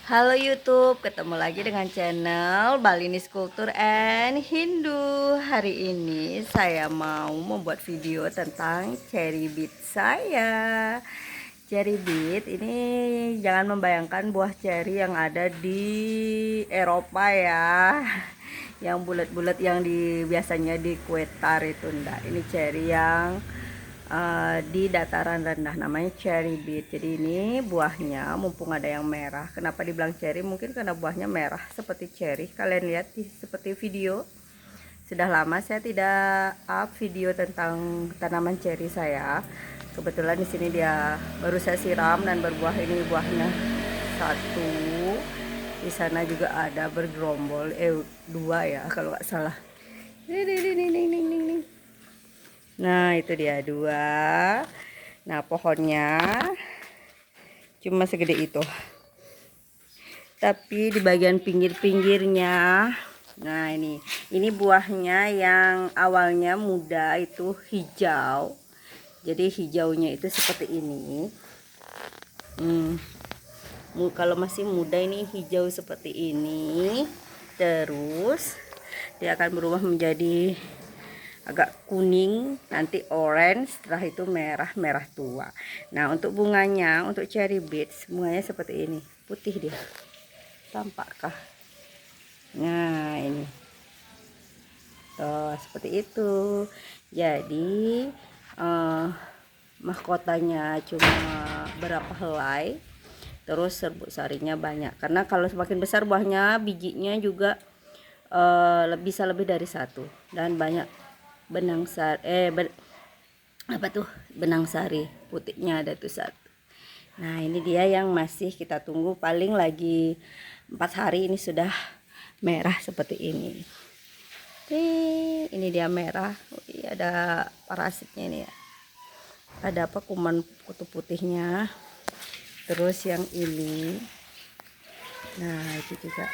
Halo YouTube, ketemu lagi dengan channel Balinese Culture and Hindu. Hari ini saya mau membuat video tentang cherry beet saya. Cherry beet ini jangan membayangkan buah cherry yang ada di Eropa ya. Yang bulat-bulat yang biasanya di kue tar itu enggak. Ini cherry yang di dataran rendah, namanya cherry beet. Jadi ini buahnya mumpung ada yang merah. Kenapa dibilang cherry? Mungkin karena buahnya merah seperti cherry. Kalian lihat seperti video. Sudah lama saya tidak up video tentang tanaman cherry saya. Kebetulan di sini dia baru saya siram dan berbuah. Ini buahnya satu. Di sana juga ada bergerombol, dua ya kalau nggak salah. Nah itu dia dua. Nah pohonnya cuma segede itu, tapi di bagian pinggir-pinggirnya, nah ini buahnya yang awalnya muda itu hijau. Jadi hijaunya itu seperti ini. Kalau masih muda ini hijau seperti ini, terus dia akan berubah menjadi agak kuning, nanti orange, setelah itu merah tua. Nah untuk bunganya, untuk cherry beets bunganya seperti ini, putih dia, tampakkah? Nah ini tuh seperti itu. Jadi mahkotanya cuma berapa helai, terus serbuk sarinya banyak, karena kalau semakin besar buahnya, bijinya juga bisa lebih dari satu, dan banyak benang sari, benang sari putihnya ada tuh satu. Nah ini dia yang masih kita tunggu, paling lagi 4 hari ini sudah merah seperti ini. Ini dia merah. Ada parasitnya ini ya, ada apa, kuman kutu putihnya. Terus yang ini, nah itu juga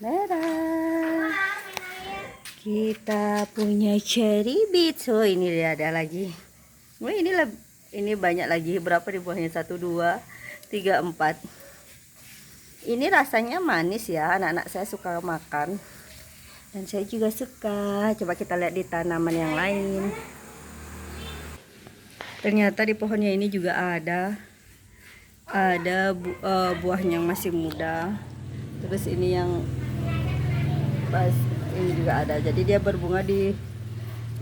merah. Kita punya cherry beet. Oh ini dia ada lagi. Wah ini banyak lagi. Berapa di buahnya? 1, 2, 3, 4. Ini rasanya manis ya. Anak-anak saya suka makan. Dan saya juga suka. Coba kita lihat di tanaman yang lain. Ternyata di pohonnya ini juga ada buahnya yang masih muda. Terus ini yang ini juga ada. Jadi dia berbunga di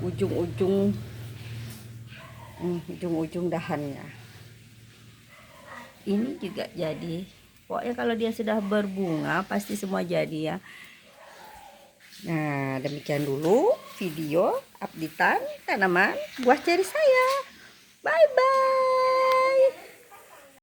ujung-ujung dahannya. Ini juga jadi. Pokoknya kalau dia sudah berbunga pasti semua jadi ya. Nah demikian dulu video updatean tanaman buah cherry saya. Bye bye.